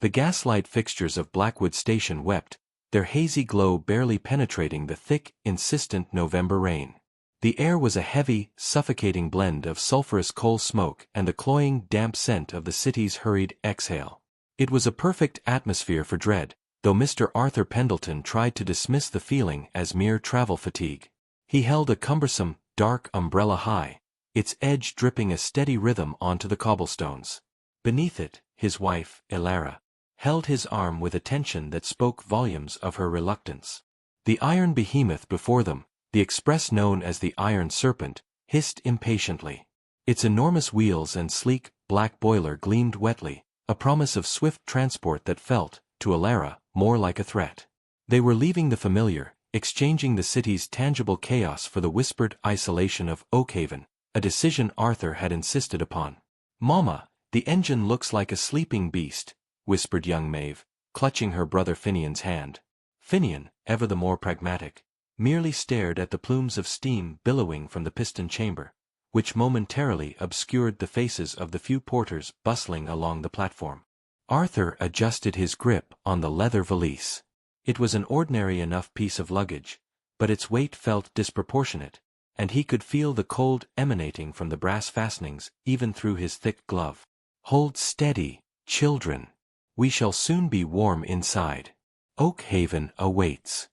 The gaslight fixtures of Blackwood Station wept, their hazy glow barely penetrating the thick, insistent November rain. The air was a heavy, suffocating blend of sulphurous coal smoke and the cloying, damp scent of the city's hurried exhale. It was a perfect atmosphere for dread, though Mr. Arthur Pendelton tried to dismiss the feeling as mere travel fatigue. He held a cumbersome, dark umbrella high, its edge dripping a steady rhythm onto the cobblestones. Beneath it, his wife, Elara, held his arm with a tension that spoke volumes of her reluctance. The iron behemoth before them, the express known as the Iron Serpent, hissed impatiently. Its enormous wheels and sleek, black boiler gleamed wetly, a promise of swift transport that felt, to Elara, more like a threat. They were leaving the familiar, exchanging the city's tangible chaos for the whispered isolation of Oakhaven, a decision Arthur had insisted upon. "Mama, the engine looks like a sleeping beast," whispered young Maeve, clutching her brother Finnian's hand. Finnian, ever the more pragmatic, merely stared at the plumes of steam billowing from the piston chamber, which momentarily obscured the faces of the few porters bustling along the platform. Arthur adjusted his grip on the leather valise. It was an ordinary enough piece of luggage, but its weight felt disproportionate, and he could feel the cold emanating from the brass fastenings even through his thick glove. "Hold steady, children. We shall soon be warm inside. Oakhaven awaits."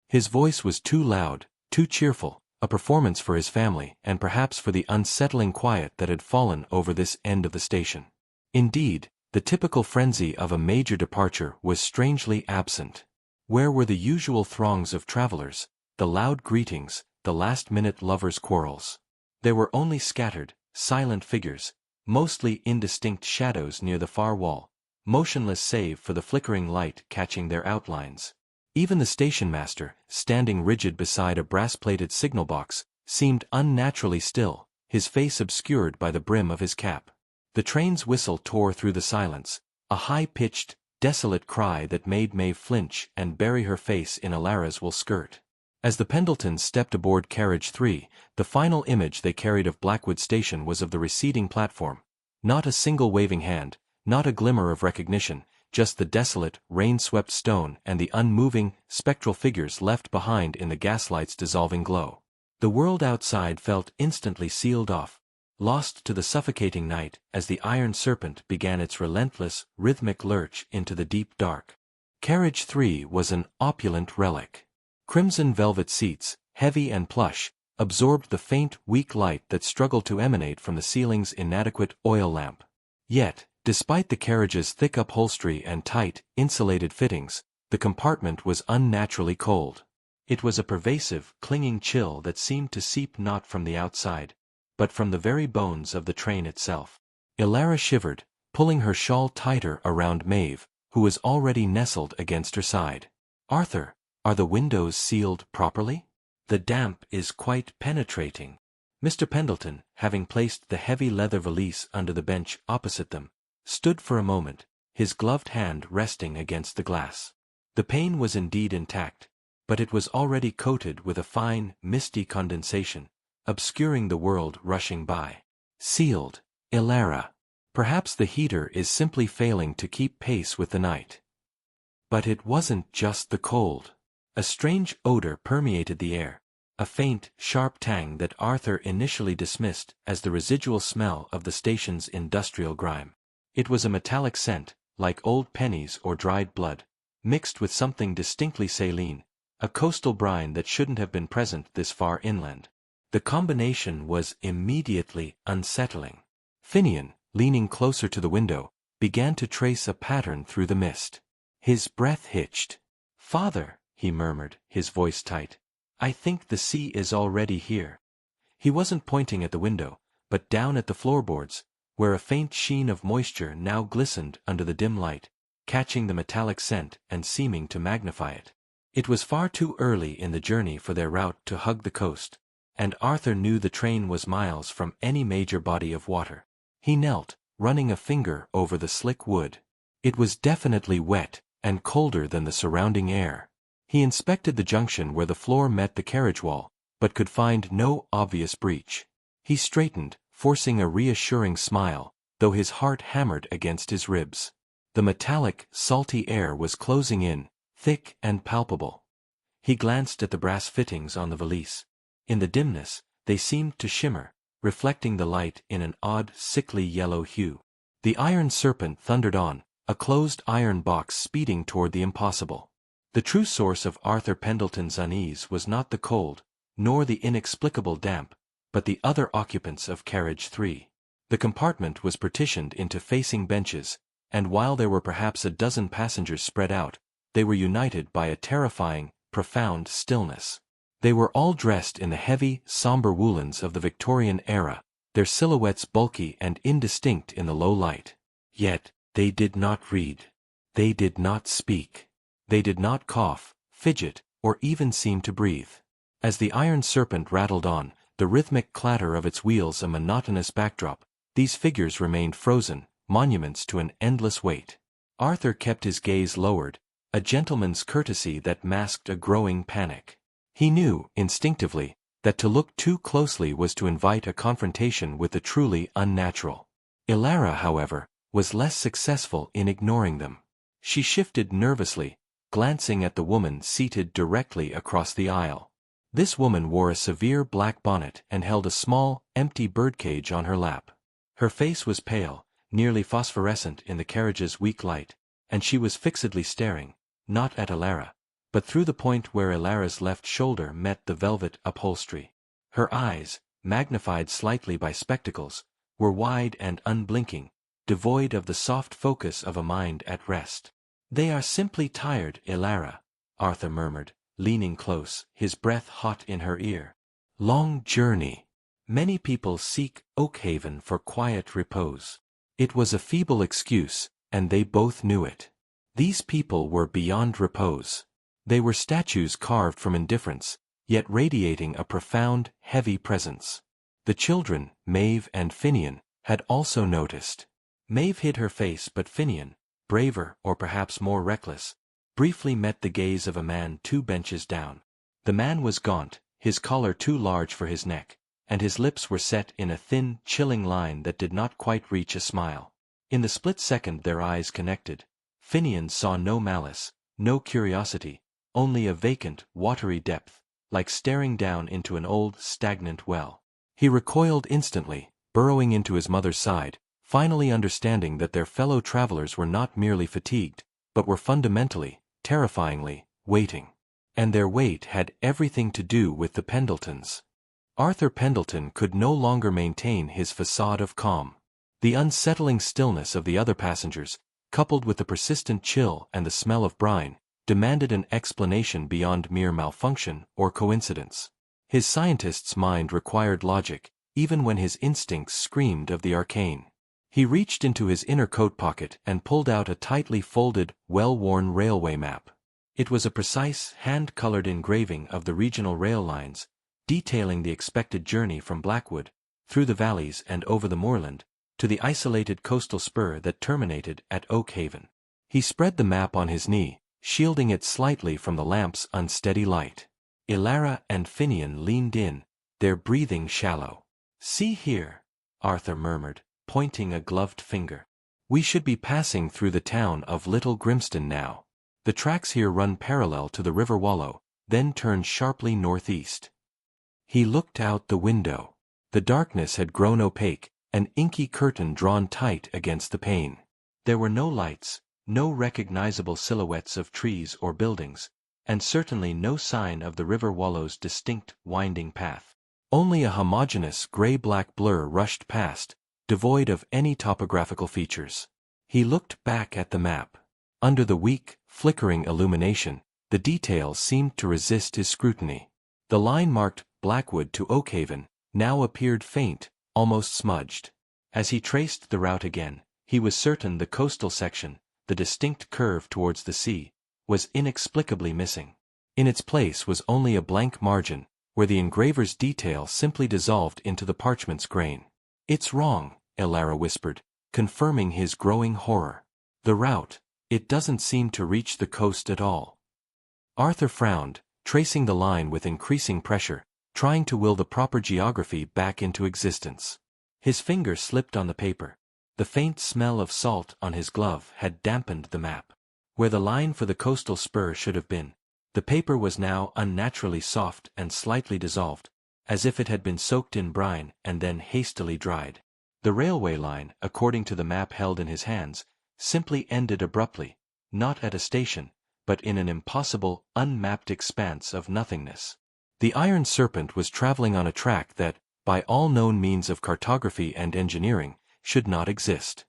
His voice was too loud, too cheerful, a performance for his family and perhaps for the unsettling quiet that had fallen over this end of the station. Indeed, the typical frenzy of a major departure was strangely absent. Where were the usual throngs of travelers, the loud greetings, the last-minute lovers' quarrels? There were only scattered, silent figures, mostly indistinct shadows near the far wall, motionless save for the flickering light catching their outlines. Even the station-master, standing rigid beside a brass-plated signal box, seemed unnaturally still, his face obscured by the brim of his cap. The train's whistle tore through the silence, a high-pitched, desolate cry that made Maeve flinch and bury her face in Elara's wool skirt. As the Pendeltons stepped aboard Carriage 3, the final image they carried of Blackwood Station was of the receding platform. Not a single waving hand, not a glimmer of recognition, just the desolate, rain-swept stone and the unmoving, spectral figures left behind in the gaslight's dissolving glow. The world outside felt instantly sealed off, lost to the suffocating night as the Iron Serpent began its relentless, rhythmic lurch into the deep dark. Carriage 3 was an opulent relic. Crimson velvet seats, heavy and plush, absorbed the faint, weak light that struggled to emanate from the ceiling's inadequate oil lamp. Yet, despite the carriage's thick upholstery and tight, insulated fittings, the compartment was unnaturally cold. It was a pervasive, clinging chill that seemed to seep not from the outside, but from the very bones of the train itself. Elara shivered, pulling her shawl tighter around Maeve, who was already nestled against her side. "Arthur, are the windows sealed properly? The damp is quite penetrating." Mr. Pendleton, having placed the heavy leather valise under the bench opposite them, stood for a moment, his gloved hand resting against the glass. The pane was indeed intact, but it was already coated with a fine, misty condensation, obscuring the world rushing by. "Sealed, Elara. Perhaps the heater is simply failing to keep pace with the night." But it wasn't just the cold. A strange odor permeated the air, a faint, sharp tang that Arthur initially dismissed as the residual smell of the station's industrial grime. It was a metallic scent, like old pennies or dried blood, mixed with something distinctly saline, a coastal brine that shouldn't have been present this far inland. The combination was immediately unsettling. Finnian, leaning closer to the window, began to trace a pattern through the mist. His breath hitched. "Father," he murmured, his voice tight, "I think the sea is already here." He wasn't pointing at the window, but down at the floorboards, where a faint sheen of moisture now glistened under the dim light, catching the metallic scent and seeming to magnify it. It was far too early in the journey for their route to hug the coast, and Arthur knew the train was miles from any major body of water. He knelt, running a finger over the slick wood. It was definitely wet, and colder than the surrounding air. He inspected the junction where the floor met the carriage wall, but could find no obvious breach. He straightened, forcing a reassuring smile, though his heart hammered against his ribs. The metallic, salty air was closing in, thick and palpable. He glanced at the brass fittings on the valise. In the dimness, they seemed to shimmer, reflecting the light in an odd, sickly yellow hue. The Iron Serpent thundered on, a closed iron box speeding toward the impossible. The true source of Arthur Pendelton's unease was not the cold, nor the inexplicable damp, but the other occupants of carriage 3. The compartment was partitioned into facing benches, and while there were perhaps a dozen passengers spread out, they were united by a terrifying, profound stillness. They were all dressed in the heavy, somber woolens of the Victorian era, their silhouettes bulky and indistinct in the low light. Yet, they did not read. They did not speak. They did not cough, fidget, or even seem to breathe. As the Iron Serpent rattled on, the rhythmic clatter of its wheels a monotonous backdrop, these figures remained frozen, monuments to an endless wait. Arthur kept his gaze lowered, a gentleman's courtesy that masked a growing panic. He knew, instinctively, that to look too closely was to invite a confrontation with the truly unnatural. Elara, however, was less successful in ignoring them. She shifted nervously, glancing at the woman seated directly across the aisle. This woman wore a severe black bonnet and held a small, empty birdcage on her lap. Her face was pale, nearly phosphorescent in the carriage's weak light, and she was fixedly staring, not at Elara, but through the point where Elara's left shoulder met the velvet upholstery. Her eyes, magnified slightly by spectacles, were wide and unblinking, devoid of the soft focus of a mind at rest. "They are simply tired, Elara," Arthur murmured, leaning close, his breath hot in her ear. "Long journey. Many people seek Oakhaven for quiet repose." It was a feeble excuse, and they both knew it. These people were beyond repose. They were statues carved from indifference, yet radiating a profound, heavy presence. The children, Maeve and Finnian, had also noticed. Maeve hid her face, but Finnian, braver or perhaps more reckless, briefly met the gaze of a man 2 benches down. The man was gaunt, his collar too large for his neck, and his lips were set in a thin, chilling line that did not quite reach a smile. In the split second their eyes connected, Finnian saw no malice, no curiosity, only a vacant, watery depth, like staring down into an old, stagnant well. He recoiled instantly, burrowing into his mother's side, finally understanding that their fellow travelers were not merely fatigued, but were fundamentally, terrifyingly, waiting. And their wait had everything to do with the Pendeltons. Arthur Pendelton could no longer maintain his facade of calm. The unsettling stillness of the other passengers, coupled with the persistent chill and the smell of brine, demanded an explanation beyond mere malfunction or coincidence. His scientist's mind required logic, even when his instincts screamed of the arcane. He reached into his inner coat pocket and pulled out a tightly folded, well-worn railway map. It was a precise, hand-colored engraving of the regional rail lines, detailing the expected journey from Blackwood, through the valleys and over the moorland, to the isolated coastal spur that terminated at Oakhaven. He spread the map on his knee, shielding it slightly from the lamp's unsteady light. Elara and Finnian leaned in, their breathing shallow. "See here," Arthur murmured, pointing a gloved finger. "We should be passing through the town of Little Grimston now. The tracks here run parallel to the River Wallow, then turn sharply northeast." He looked out the window. The darkness had grown opaque, an inky curtain drawn tight against the pane. There were no lights, no recognizable silhouettes of trees or buildings, and certainly no sign of the River Wallow's distinct, winding path. Only a homogeneous gray-black blur rushed past, devoid of any topographical features. He looked back at the map. Under the weak, flickering illumination, the details seemed to resist his scrutiny. The line marked Blackwood to Oakhaven now appeared faint, almost smudged. As he traced the route again, he was certain the coastal section, the distinct curve towards the sea, was inexplicably missing. In its place was only a blank margin, where the engraver's detail simply dissolved into the parchment's grain. "It's wrong," Elara whispered, confirming his growing horror. "The route, it doesn't seem to reach the coast at all." Arthur frowned, tracing the line with increasing pressure, trying to will the proper geography back into existence. His finger slipped on the paper. The faint smell of salt on his glove had dampened the map. Where the line for the coastal spur should have been, the paper was now unnaturally soft and slightly dissolved, as if it had been soaked in brine and then hastily dried. The railway line, according to the map held in his hands, simply ended abruptly, not at a station, but in an impossible, unmapped expanse of nothingness. The Iron Serpent was traveling on a track that, by all known means of cartography and engineering, should not exist.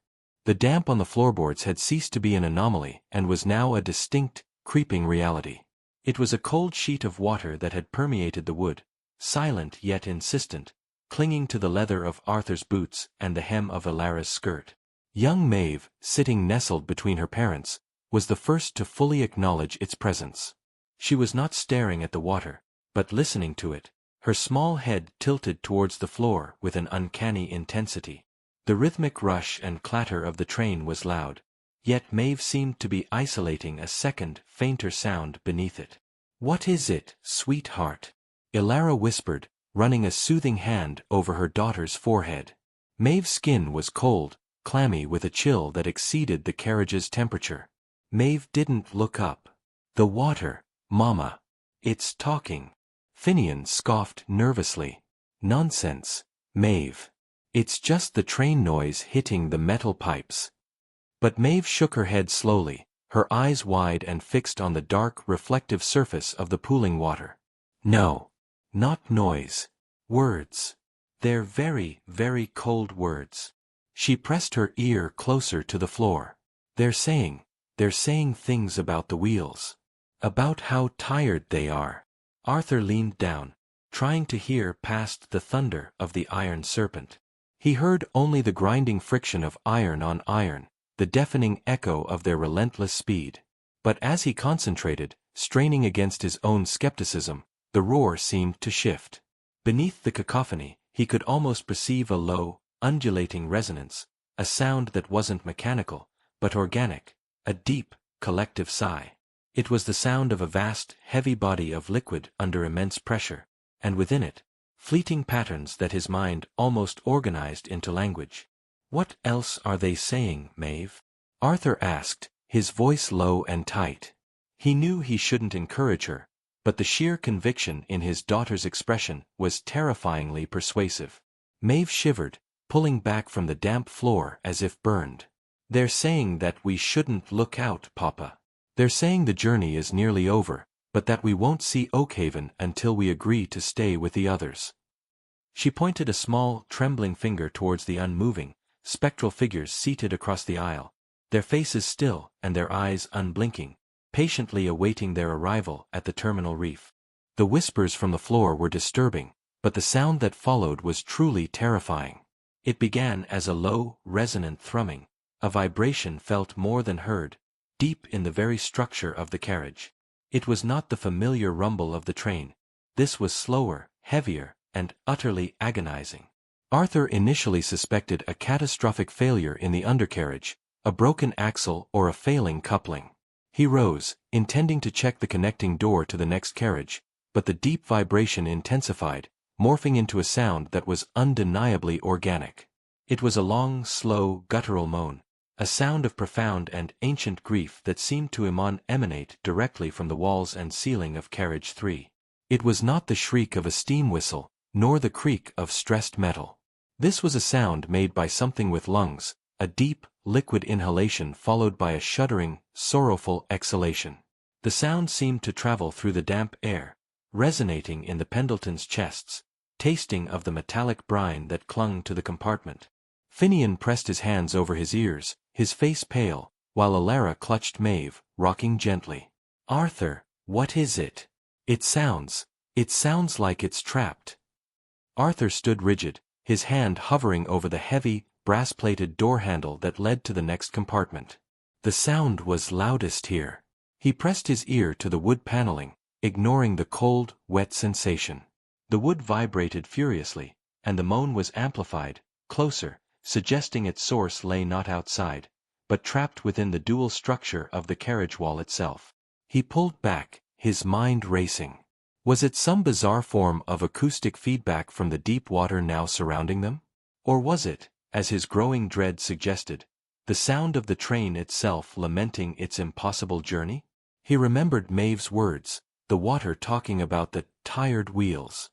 The damp on the floorboards had ceased to be an anomaly and was now a distinct, creeping reality. It was a cold sheet of water that had permeated the wood, silent yet insistent, clinging to the leather of Arthur's boots and the hem of Elara's skirt. Young Maeve, sitting nestled between her parents, was the first to fully acknowledge its presence. She was not staring at the water, but listening to it, her small head tilted towards the floor with an uncanny intensity. The rhythmic rush and clatter of the train was loud, yet Maeve seemed to be isolating a second, fainter sound beneath it. "What is it, sweetheart?" Elara whispered, running a soothing hand over her daughter's forehead. Maeve's skin was cold, clammy with a chill that exceeded the carriage's temperature. Maeve didn't look up. "The water, Mama. It's talking." Finnian scoffed nervously. "Nonsense, Maeve. It's just the train noise hitting the metal pipes." But Maeve shook her head slowly, her eyes wide and fixed on the dark, reflective surface of the pooling water. "No. Not noise. Words. They're very, very cold words." She pressed her ear closer to the floor. They're saying things about the wheels. About how tired they are." Arthur leaned down, trying to hear past the thunder of the Iron Serpent. He heard only the grinding friction of iron on iron, the deafening echo of their relentless speed. But as he concentrated, straining against his own skepticism, the roar seemed to shift. Beneath the cacophony, he could almost perceive a low, undulating resonance, a sound that wasn't mechanical, but organic, a deep, collective sigh. It was the sound of a vast, heavy body of liquid under immense pressure, and within it, fleeting patterns that his mind almost organized into language. "What else are they saying, Maeve?" Arthur asked, his voice low and tight. He knew he shouldn't encourage her, but the sheer conviction in his daughter's expression was terrifyingly persuasive. Maeve shivered, pulling back from the damp floor as if burned. "They're saying that we shouldn't look out, Papa. They're saying the journey is nearly over, but that we won't see Oakhaven until we agree to stay with the others." She pointed a small, trembling finger towards the unmoving, spectral figures seated across the aisle, their faces still and their eyes unblinking, patiently awaiting their arrival at the terminal reef. The whispers from the floor were disturbing, but the sound that followed was truly terrifying. It began as a low, resonant thrumming, a vibration felt more than heard, deep in the very structure of the carriage. It was not the familiar rumble of the train. This was slower, heavier, and utterly agonizing. Arthur initially suspected a catastrophic failure in the undercarriage, a broken axle or a failing coupling. He rose, intending to check the connecting door to the next carriage, but the deep vibration intensified, morphing into a sound that was undeniably organic. It was a long, slow, guttural moan, a sound of profound and ancient grief that seemed to emanate directly from the walls and ceiling of carriage 3. It was not the shriek of a steam whistle, nor the creak of stressed metal. This was a sound made by something with lungs, a deep, liquid inhalation followed by a shuddering, sorrowful exhalation. The sound seemed to travel through the damp air, resonating in the Pendeltons' chests, tasting of the metallic brine that clung to the compartment. Finnian pressed his hands over his ears, his face pale, while Elara clutched Maeve, rocking gently. "Arthur, what is it? It sounds like it's trapped." Arthur stood rigid, his hand hovering over the heavy, brass-plated door handle that led to the next compartment. The sound was loudest here. He pressed his ear to the wood paneling, ignoring the cold, wet sensation. The wood vibrated furiously, and the moan was amplified, closer, suggesting its source lay not outside, but trapped within the dual structure of the carriage wall itself. He pulled back, his mind racing. Was it some bizarre form of acoustic feedback from the deep water now surrounding them? Or was it, as his growing dread suggested, the sound of the train itself lamenting its impossible journey? He remembered Maeve's words, the water talking about the tired wheels.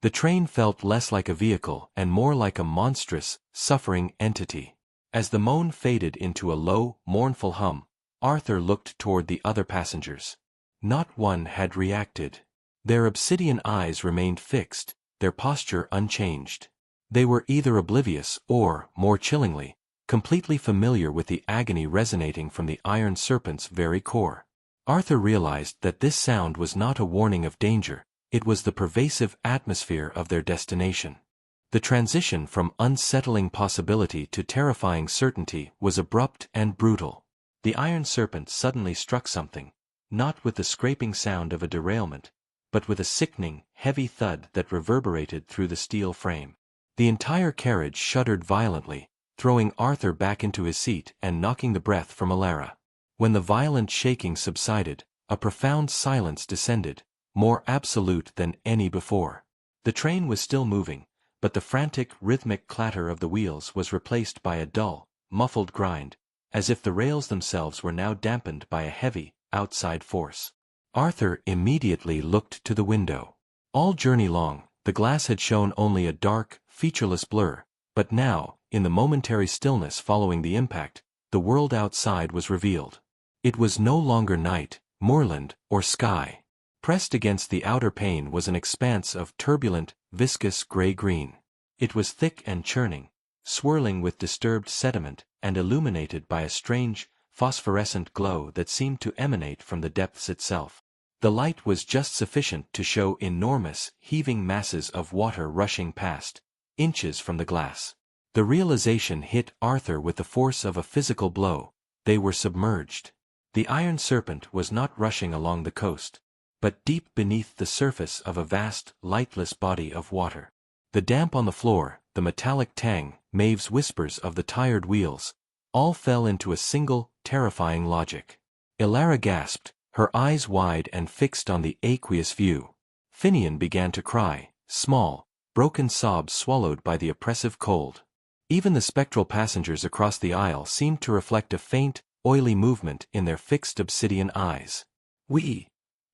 The train felt less like a vehicle and more like a monstrous, suffering entity. As the moan faded into a low, mournful hum, Arthur looked toward the other passengers. Not one had reacted. Their obsidian eyes remained fixed, their posture unchanged. They were either oblivious or, more chillingly, completely familiar with the agony resonating from the Iron Serpent's very core. Arthur realized that this sound was not a warning of danger, it was the pervasive atmosphere of their destination. The transition from unsettling possibility to terrifying certainty was abrupt and brutal. The Iron Serpent suddenly struck something, not with the scraping sound of a derailment, but with a sickening, heavy thud that reverberated through the steel frame. The entire carriage shuddered violently, throwing Arthur back into his seat and knocking the breath from Elara. When the violent shaking subsided, a profound silence descended, more absolute than any before. The train was still moving, but the frantic, rhythmic clatter of the wheels was replaced by a dull, muffled grind, as if the rails themselves were now dampened by a heavy, outside force. Arthur immediately looked to the window. All journey long, the glass had shown only a dark, featureless blur, but now, in the momentary stillness following the impact, the world outside was revealed. It was no longer night, moorland, or sky. Pressed against the outer pane was an expanse of turbulent, viscous gray-green. It was thick and churning, swirling with disturbed sediment, and illuminated by a strange, phosphorescent glow that seemed to emanate from the depths itself. The light was just sufficient to show enormous, heaving masses of water rushing past, inches from the glass. The realization hit Arthur with the force of a physical blow. They were submerged. The Iron Serpent was not rushing along the coast, but deep beneath the surface of a vast, lightless body of water. The damp on the floor, the metallic tang, Maeve's whispers of the tired wheels, all fell into a single, terrifying logic. Elara gasped, her eyes wide and fixed on the aqueous view. Finnian began to cry, small, broken sobs swallowed by the oppressive cold. Even the spectral passengers across the aisle seemed to reflect a faint, oily movement in their fixed obsidian eyes. We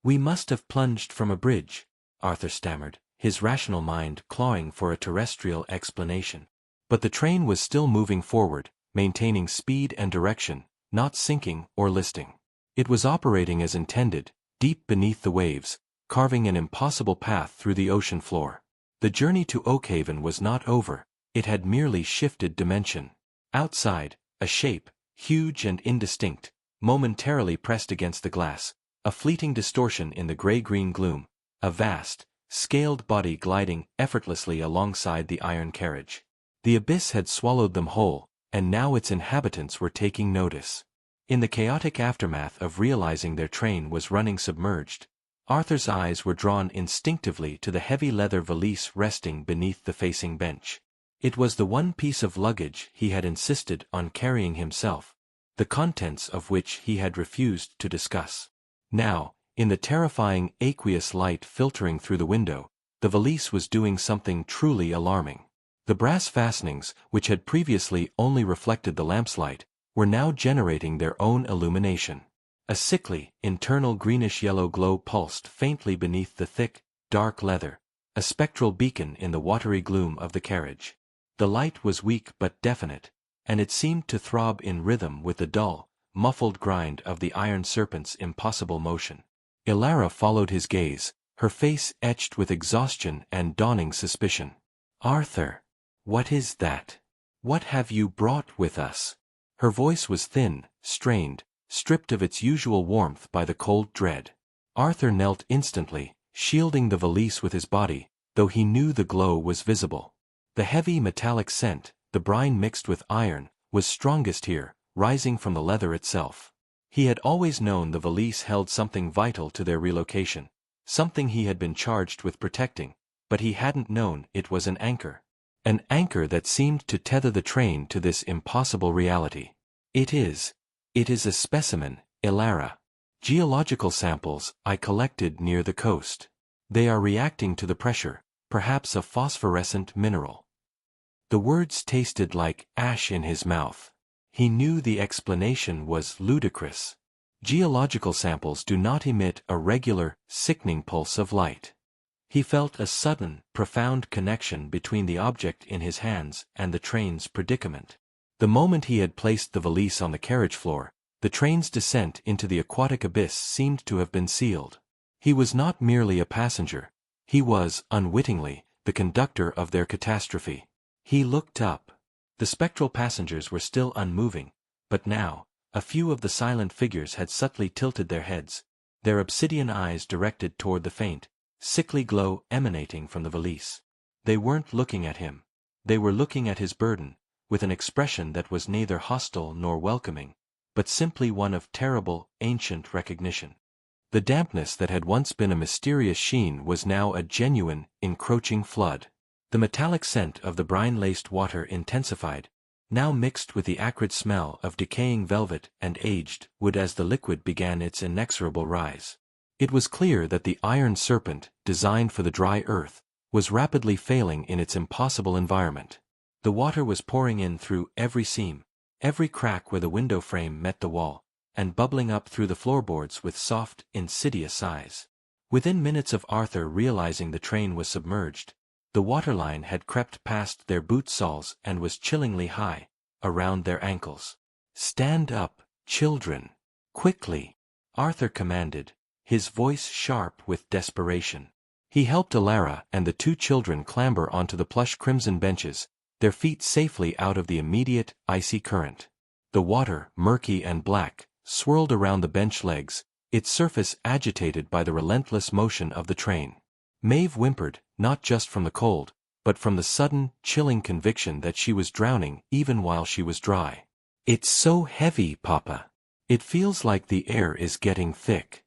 must have plunged from a bridge," Arthur stammered, his rational mind clawing for a terrestrial explanation. But the train was still moving forward, maintaining speed and direction, not sinking or listing. It was operating as intended, deep beneath the waves, carving an impossible path through the ocean floor. The journey to Oakhaven was not over, it had merely shifted dimension. Outside, a shape, huge and indistinct, momentarily pressed against the glass, a fleeting distortion in the gray-green gloom, a vast, scaled body gliding effortlessly alongside the iron carriage. The abyss had swallowed them whole, and now its inhabitants were taking notice. In the chaotic aftermath of realizing their train was running submerged, Arthur's eyes were drawn instinctively to the heavy leather valise resting beneath the facing bench. It was the one piece of luggage he had insisted on carrying himself, the contents of which he had refused to discuss. Now, in the terrifying aqueous light filtering through the window, the valise was doing something truly alarming. The brass fastenings, which had previously only reflected the lamp's light, were now generating their own illumination. A sickly, internal greenish-yellow glow pulsed faintly beneath the thick, dark leather, a spectral beacon in the watery gloom of the carriage. The light was weak but definite, and it seemed to throb in rhythm with the dull, muffled grind of the Iron Serpent's impossible motion. Elara followed his gaze, her face etched with exhaustion and dawning suspicion. "Arthur, what is that? What have you brought with us?" Her voice was thin, strained, stripped of its usual warmth by the cold dread. Arthur knelt instantly, shielding the valise with his body, though he knew the glow was visible. The heavy metallic scent, the brine mixed with iron, was strongest here, rising from the leather itself. He had always known the valise held something vital to their relocation, something he had been charged with protecting, but he hadn't known it was an anchor. An anchor that seemed to tether the train to this impossible reality. It is a specimen, Elara. Geological samples I collected near the coast. They are reacting to the pressure, perhaps a phosphorescent mineral. The words tasted like ash in his mouth. He knew the explanation was ludicrous. Geological samples do not emit a regular, sickening pulse of light. He felt a sudden, profound connection between the object in his hands and the train's predicament. The moment he had placed the valise on the carriage floor, the train's descent into the aquatic abyss seemed to have been sealed. He was not merely a passenger. He was, unwittingly, the conductor of their catastrophe. He looked up. The spectral passengers were still unmoving, but now, a few of the silent figures had subtly tilted their heads, their obsidian eyes directed toward the faint, sickly glow emanating from the valise. They weren't looking at him. They were looking at his burden, with an expression that was neither hostile nor welcoming, but simply one of terrible, ancient recognition. The dampness that had once been a mysterious sheen was now a genuine, encroaching flood. The metallic scent of the brine-laced water intensified, now mixed with the acrid smell of decaying velvet and aged wood as the liquid began its inexorable rise. It was clear that the Iron Serpent, designed for the dry earth, was rapidly failing in its impossible environment. The water was pouring in through every seam, every crack where the window frame met the wall, and bubbling up through the floorboards with soft, insidious sighs. Within minutes of Arthur realizing the train was submerged, the waterline had crept past their boot soles and was chillingly high, around their ankles. "Stand up, children! Quickly!" Arthur commanded, his voice sharp with desperation. He helped Elara and the two children clamber onto the plush crimson benches, their feet safely out of the immediate, icy current. The water, murky and black, swirled around the bench legs, its surface agitated by the relentless motion of the train. Maeve whimpered, not just from the cold, but from the sudden, chilling conviction that she was drowning even while she was dry. "It's so heavy, Papa. It feels like the air is getting thick."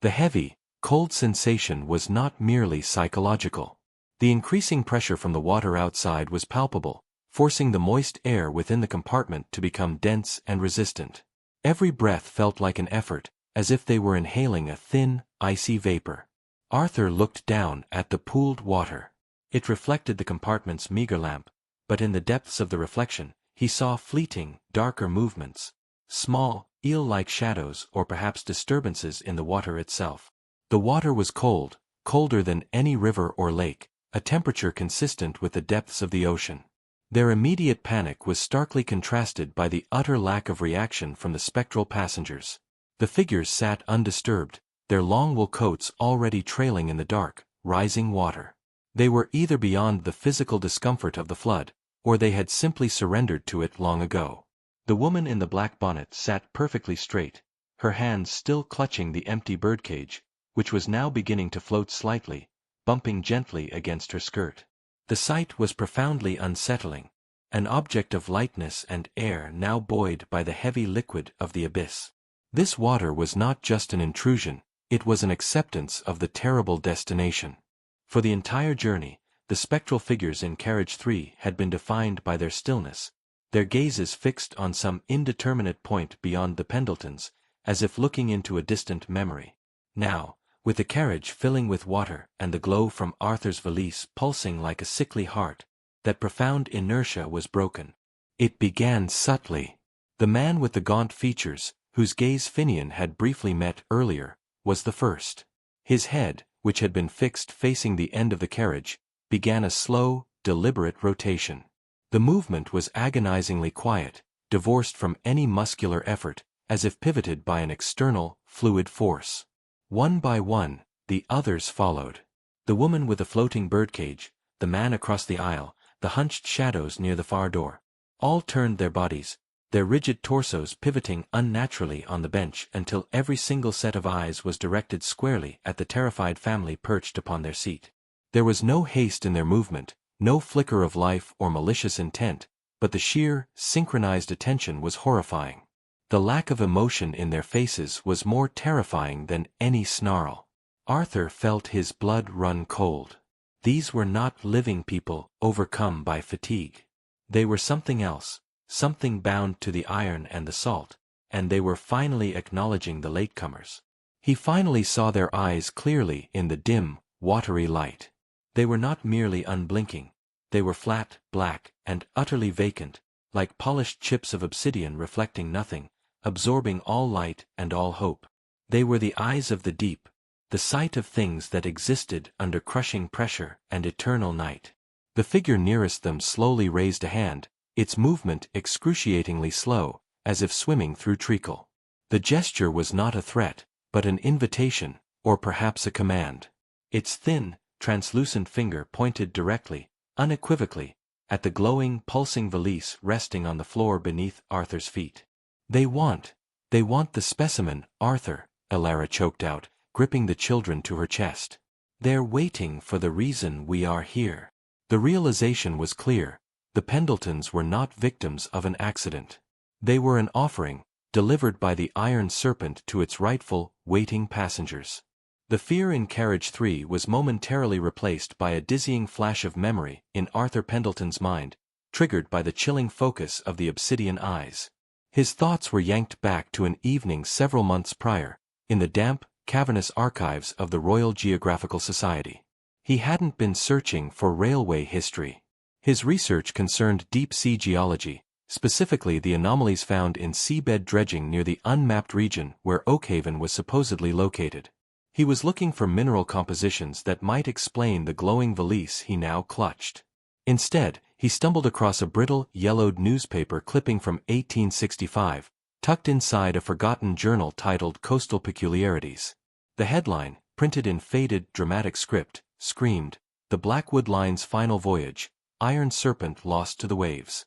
The heavy, cold sensation was not merely psychological. The increasing pressure from the water outside was palpable, forcing the moist air within the compartment to become dense and resistant. Every breath felt like an effort, as if they were inhaling a thin, icy vapor. Arthur looked down at the pooled water. It reflected the compartment's meager lamp, but in the depths of the reflection, he saw fleeting, darker movements. Small, eel-like shadows or perhaps disturbances in the water itself. The water was cold, colder than any river or lake, a temperature consistent with the depths of the ocean. Their immediate panic was starkly contrasted by the utter lack of reaction from the spectral passengers. The figures sat undisturbed, their long wool coats already trailing in the dark, rising water. They were either beyond the physical discomfort of the flood, or they had simply surrendered to it long ago. The woman in the black bonnet sat perfectly straight, her hands still clutching the empty birdcage, which was now beginning to float slightly, bumping gently against her skirt. The sight was profoundly unsettling, an object of lightness and air now buoyed by the heavy liquid of the abyss. This water was not just an intrusion, it was an acceptance of the terrible destination. For the entire journey, the spectral figures in carriage 3 had been defined by their stillness, their gazes fixed on some indeterminate point beyond the Pendeltons, as if looking into a distant memory. Now, with the carriage filling with water and the glow from Arthur's valise pulsing like a sickly heart, that profound inertia was broken. It began subtly. The man with the gaunt features, whose gaze Finnian had briefly met earlier, was the first. His head, which had been fixed facing the end of the carriage, began a slow, deliberate rotation. The movement was agonizingly quiet, divorced from any muscular effort, as if pivoted by an external, fluid force. One by one, the others followed. The woman with the floating birdcage, the man across the aisle, the hunched shadows near the far door. All turned their bodies, their rigid torsos pivoting unnaturally on the bench until every single set of eyes was directed squarely at the terrified family perched upon their seat. There was no haste in their movement, no flicker of life or malicious intent, but the sheer, synchronized attention was horrifying. The lack of emotion in their faces was more terrifying than any snarl. Arthur felt his blood run cold. These were not living people overcome by fatigue. They were something else, something bound to the iron and the salt, and they were finally acknowledging the latecomers. He finally saw their eyes clearly in the dim, watery light. They were not merely unblinking. they were flat, black, and utterly vacant, like polished chips of obsidian reflecting nothing, absorbing all light and all hope. They were the eyes of the deep, the sight of things that existed under crushing pressure and eternal night. The figure nearest them slowly raised a hand, its movement excruciatingly slow, as if swimming through treacle. The gesture was not a threat, but an invitation, or perhaps a command. Its thin, translucent finger pointed directly, unequivocally, at the glowing, pulsing valise resting on the floor beneath Arthur's feet. They want the specimen, Arthur," Elara choked out, gripping the children to her chest. "They're waiting for the reason we are here." The realization was clear. The Pendeltons were not victims of an accident. They were an offering, delivered by the Iron Serpent to its rightful, waiting passengers. The fear in Carriage 3 was momentarily replaced by a dizzying flash of memory in Arthur Pendelton's mind, triggered by the chilling focus of the obsidian eyes. His thoughts were yanked back to an evening several months prior, in the damp, cavernous archives of the Royal Geographical Society. He hadn't been searching for railway history. His research concerned deep-sea geology, specifically the anomalies found in seabed dredging near the unmapped region where Oakhaven was supposedly located. He was looking for mineral compositions that might explain the glowing valise he now clutched. Instead, he stumbled across a brittle, yellowed newspaper clipping from 1865, tucked inside a forgotten journal titled Coastal Peculiarities. The headline, printed in faded, dramatic script, screamed, "The Blackwood Line's Final Voyage, Iron Serpent Lost to the Waves."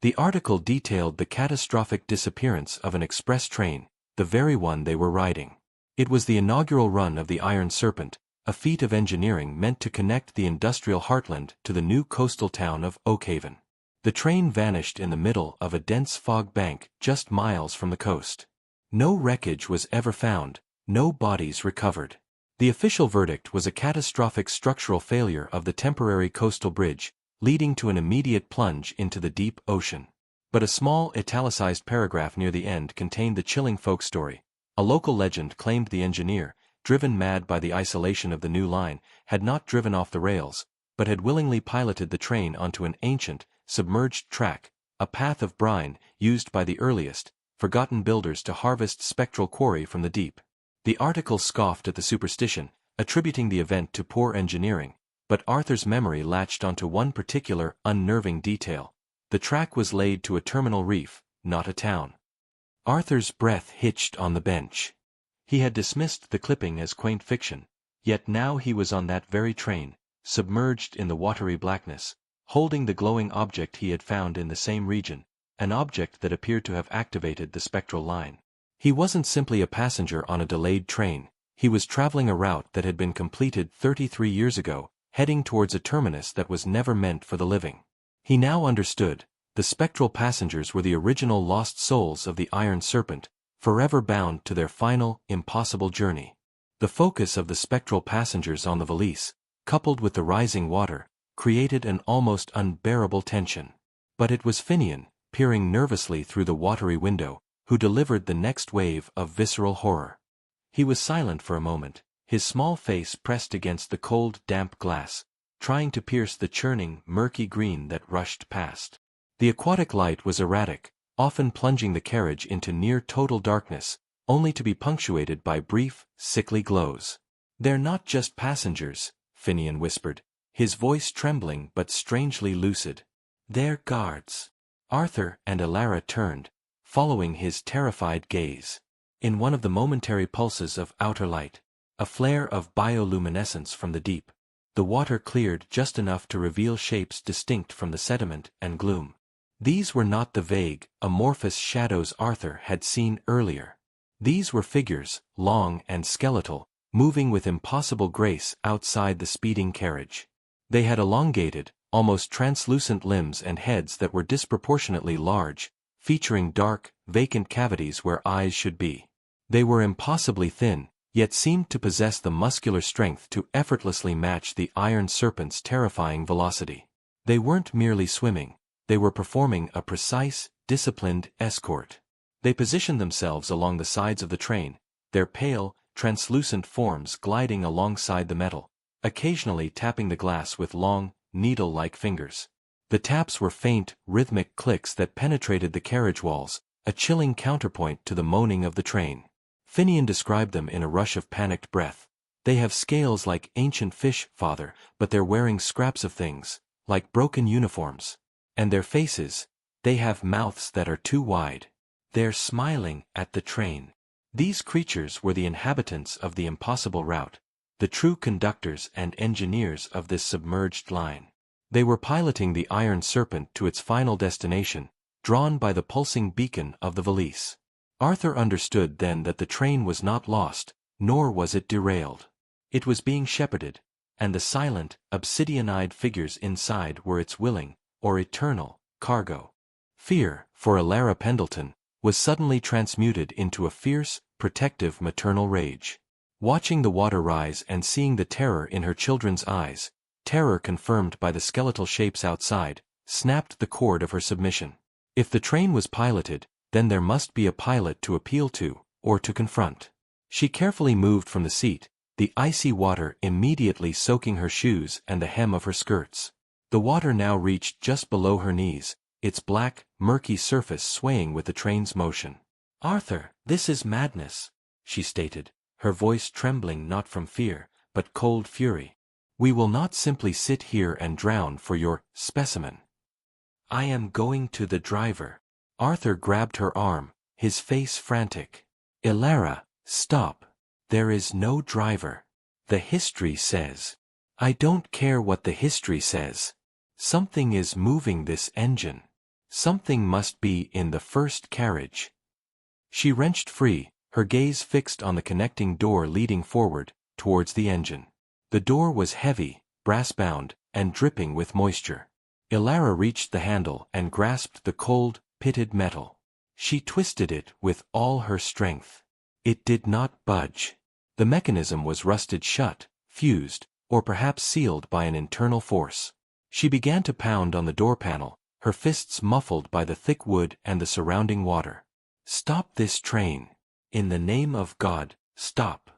The article detailed the catastrophic disappearance of an express train, the very one they were riding. It was the inaugural run of the Iron Serpent, a feat of engineering meant to connect the industrial heartland to the new coastal town of Oakhaven. The train vanished in the middle of a dense fog bank just miles from the coast. No wreckage was ever found, no bodies recovered. The official verdict was a catastrophic structural failure of the temporary coastal bridge, leading to an immediate plunge into the deep ocean. But a small italicized paragraph near the end contained the chilling folk story. A local legend claimed the engineer, driven mad by the isolation of the new line, had not driven off the rails, but had willingly piloted the train onto an ancient, submerged track, a path of brine used by the earliest, forgotten builders to harvest spectral quarry from the deep. The article scoffed at the superstition, attributing the event to poor engineering, but Arthur's memory latched onto one particular, unnerving detail. The track was laid to a terminal reef, not a town. Arthur's breath hitched on the bench. He had dismissed the clipping as quaint fiction, yet now he was on that very train, submerged in the watery blackness, holding the glowing object he had found in the same region, an object that appeared to have activated the spectral line. He wasn't simply a passenger on a delayed train, he was traveling a route that had been completed 33 years ago, heading towards a terminus that was never meant for the living. He now understood. The spectral passengers were the original lost souls of the Iron Serpent, forever bound to their final, impossible journey. The focus of the spectral passengers on the valise, coupled with the rising water, created an almost unbearable tension. But it was Finnian, peering nervously through the watery window, who delivered the next wave of visceral horror. He was silent for a moment, his small face pressed against the cold, damp glass, trying to pierce the churning, murky green that rushed past. The aquatic light was erratic, often plunging the carriage into near-total darkness, only to be punctuated by brief, sickly glows. "They're not just passengers," Finnian whispered, his voice trembling but strangely lucid. "They're guards." Arthur and Elara turned, following his terrified gaze. In one of the momentary pulses of outer light, a flare of bioluminescence from the deep, the water cleared just enough to reveal shapes distinct from the sediment and gloom. These were not the vague, amorphous shadows Arthur had seen earlier. These were figures, long and skeletal, moving with impossible grace outside the speeding carriage. They had elongated, almost translucent limbs and heads that were disproportionately large, featuring dark, vacant cavities where eyes should be. They were impossibly thin, yet seemed to possess the muscular strength to effortlessly match the Iron Serpent's terrifying velocity. They weren't merely swimming. They were performing a precise, disciplined escort. They positioned themselves along the sides of the train, their pale, translucent forms gliding alongside the metal, occasionally tapping the glass with long, needle-like fingers. The taps were faint, rhythmic clicks that penetrated the carriage walls, a chilling counterpoint to the moaning of the train. Finnian described them in a rush of panicked breath. They have scales like ancient fish, father, but they're wearing scraps of things, like broken uniforms. And their faces, they have mouths that are too wide. They're smiling at the train. These creatures were the inhabitants of the impossible route, the true conductors and engineers of this submerged line. They were piloting the Iron Serpent to its final destination, drawn by the pulsing beacon of the valise. Arthur understood then that the train was not lost, nor was it derailed. It was being shepherded, and the silent, obsidian-eyed figures inside were its willing, or eternal, cargo. Fear, for Elara Pendelton, was suddenly transmuted into a fierce, protective maternal rage. Watching the water rise and seeing the terror in her children's eyes, terror confirmed by the skeletal shapes outside, snapped the cord of her submission. If the train was piloted, then there must be a pilot to appeal to, or to confront. She carefully moved from the seat, the icy water immediately soaking her shoes and the hem of her skirts. The water now reached just below her knees, its black, murky surface swaying with the train's motion. "Arthur, this is madness," she stated, her voice trembling not from fear, but cold fury. "We will not simply sit here and drown for your specimen. I am going to the driver." Arthur grabbed her arm, his face frantic. "Elara, stop. There is no driver. The history says." "I don't care what the history says. Something is moving this engine. Something must be in the first carriage." She wrenched free, her gaze fixed on the connecting door leading forward, towards the engine. The door was heavy, brass-bound, and dripping with moisture. Elara reached the handle and grasped the cold, pitted metal. She twisted it with all her strength. It did not budge. The mechanism was rusted shut, fused, or perhaps sealed by an internal force. She began to pound on the door panel, her fists muffled by the thick wood and the surrounding water. "Stop this train. In the name of God, stop.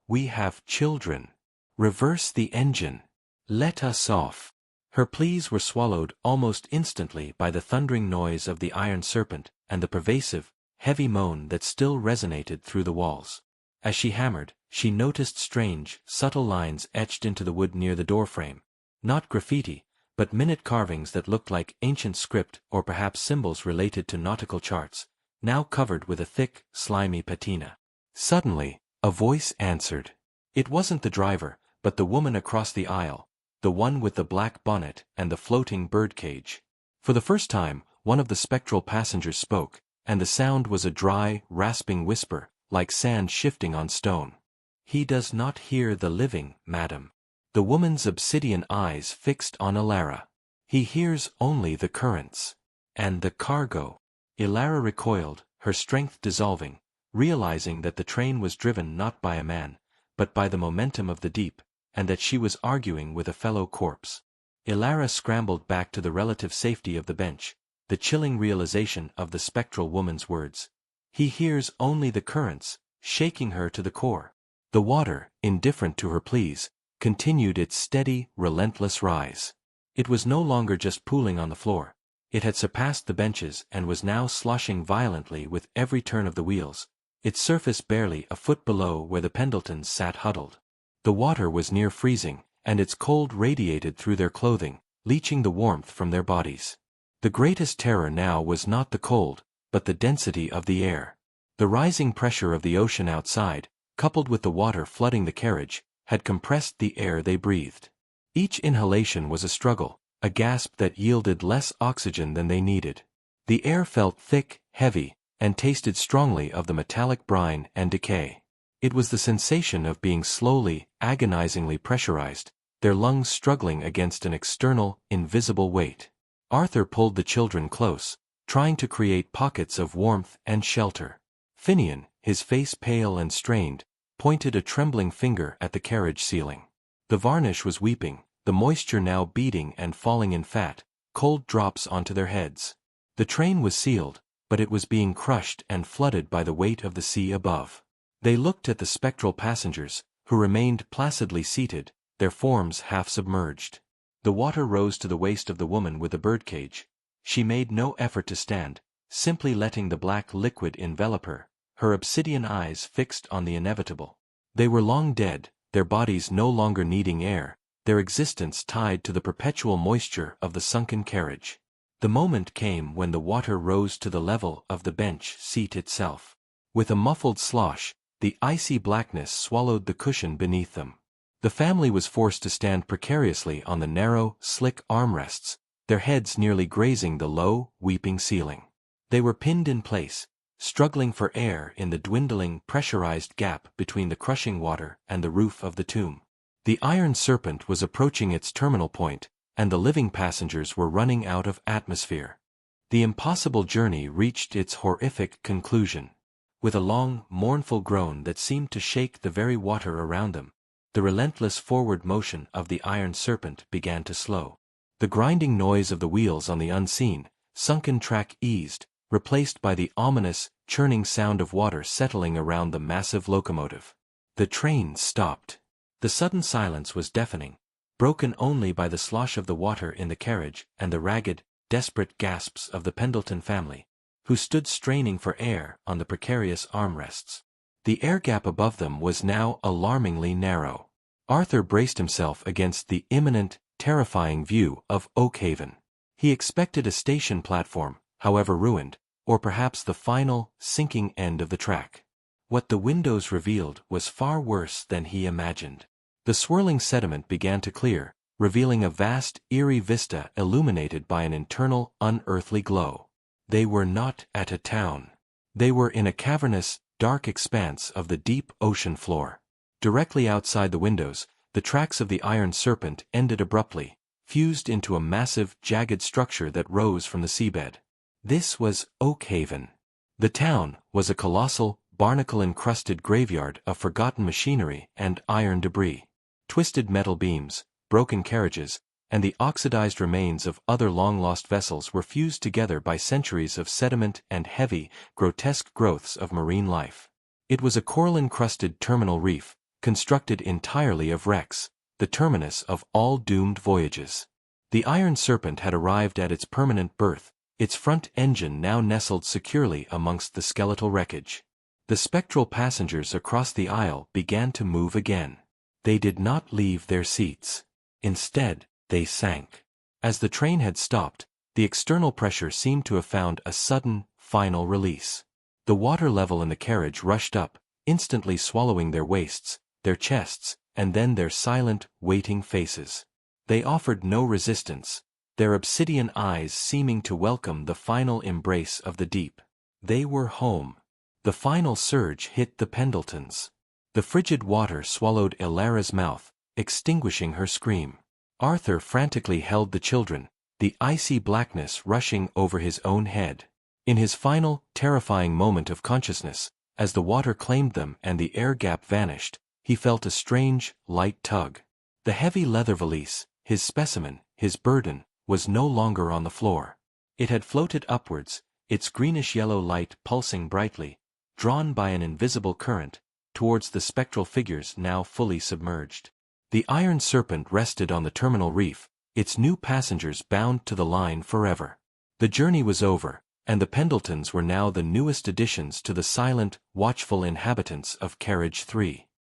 We have children. Reverse the engine. Let us off." Her pleas were swallowed almost instantly by the thundering noise of the Iron Serpent and the pervasive, heavy moan that still resonated through the walls. As she hammered, she noticed strange, subtle lines etched into the wood near the doorframe. Not graffiti, but minute carvings that looked like ancient script or perhaps symbols related to nautical charts, now covered with a thick, slimy patina. Suddenly, a voice answered. It wasn't the driver, but the woman across the aisle, the one with the black bonnet and the floating birdcage. For the first time, one of the spectral passengers spoke, and the sound was a dry, rasping whisper, like sand shifting on stone. "He does not hear the living, madam." The woman's obsidian eyes fixed on Elara. "He hears only the currents. And the cargo." Elara recoiled, her strength dissolving, realizing that the train was driven not by a man, but by the momentum of the deep, and that she was arguing with a fellow corpse. Elara scrambled back to the relative safety of the bench, the chilling realization of the spectral woman's words. He hears only the currents, shaking her to the core. The water, indifferent to her pleas, continued its steady, relentless rise. It was no longer just pooling on the floor. It had surpassed the benches and was now sloshing violently with every turn of the wheels, its surface barely a foot below where the Pendeltons sat huddled. The water was near freezing, and its cold radiated through their clothing, leaching the warmth from their bodies. The greatest terror now was not the cold, but the density of the air. The rising pressure of the ocean outside, coupled with the water flooding the carriage, had compressed the air they breathed. Each inhalation was a struggle, a gasp that yielded less oxygen than they needed. The air felt thick, heavy, and tasted strongly of the metallic brine and decay. It was the sensation of being slowly, agonizingly pressurized, their lungs struggling against an external, invisible weight. Arthur pulled the children close, trying to create pockets of warmth and shelter. Finnian, his face pale and strained, pointed a trembling finger at the carriage ceiling. The varnish was weeping, the moisture now beading and falling in fat, cold drops onto their heads. The train was sealed, but it was being crushed and flooded by the weight of the sea above. They looked at the spectral passengers, who remained placidly seated, their forms half submerged. The water rose to the waist of the woman with the birdcage. She made no effort to stand, simply letting the black liquid envelop her, her obsidian eyes fixed on the inevitable. They were long dead, their bodies no longer needing air, their existence tied to the perpetual moisture of the sunken carriage. The moment came when the water rose to the level of the bench seat itself. With a muffled slosh, the icy blackness swallowed the cushion beneath them. The family was forced to stand precariously on the narrow, slick armrests, their heads nearly grazing the low, weeping ceiling. They were pinned in place, struggling for air in the dwindling, pressurized gap between the crushing water and the roof of the tomb. The Iron Serpent was approaching its terminal point, and the living passengers were running out of atmosphere. The impossible journey reached its horrific conclusion. With a long, mournful groan that seemed to shake the very water around them, the relentless forward motion of the Iron Serpent began to slow. The grinding noise of the wheels on the unseen, sunken track eased, replaced by the ominous, churning sound of water settling around the massive locomotive. The train stopped. The sudden silence was deafening, broken only by the slosh of the water in the carriage and the ragged, desperate gasps of the Pendelton family, who stood straining for air on the precarious armrests. The air gap above them was now alarmingly narrow. Arthur braced himself against the imminent, terrifying view of Oakhaven. He expected a station platform, however ruined, or perhaps the final, sinking end of the track. What the windows revealed was far worse than he imagined. The swirling sediment began to clear, revealing a vast, eerie vista illuminated by an internal, unearthly glow. They were not at a town. They were in a cavernous, dark expanse of the deep ocean floor. Directly outside the windows, the tracks of the Iron Serpent ended abruptly, fused into a massive, jagged structure that rose from the seabed. This was Oakhaven. The town was a colossal, barnacle-encrusted graveyard of forgotten machinery and iron debris. Twisted metal beams, broken carriages, and the oxidized remains of other long-lost vessels were fused together by centuries of sediment and heavy, grotesque growths of marine life. It was a coral-encrusted terminal reef, constructed entirely of wrecks, the terminus of all doomed voyages. The Iron Serpent had arrived at its permanent berth, its front engine now nestled securely amongst the skeletal wreckage. The spectral passengers across the aisle began to move again. They did not leave their seats. Instead, they sank. As the train had stopped, the external pressure seemed to have found a sudden, final release. The water level in the carriage rushed up, instantly swallowing their waists, their chests, and then their silent, waiting faces. They offered no resistance, their obsidian eyes seeming to welcome the final embrace of the deep. They were home. The final surge hit the Pendeltons. The frigid water swallowed Elara's mouth, extinguishing her scream. Arthur frantically held the children, the icy blackness rushing over his own head. In his final, terrifying moment of consciousness, as the water claimed them and the air gap vanished, he felt a strange, light tug. The heavy leather valise, his specimen, his burden, was no longer on the floor. It had floated upwards, its greenish-yellow light pulsing brightly, drawn by an invisible current, towards the spectral figures now fully submerged. The Iron Serpent rested on the terminal reef, its new passengers bound to the line forever. The journey was over, and the Pendeltons were now the newest additions to the silent, watchful inhabitants of Carriage 3.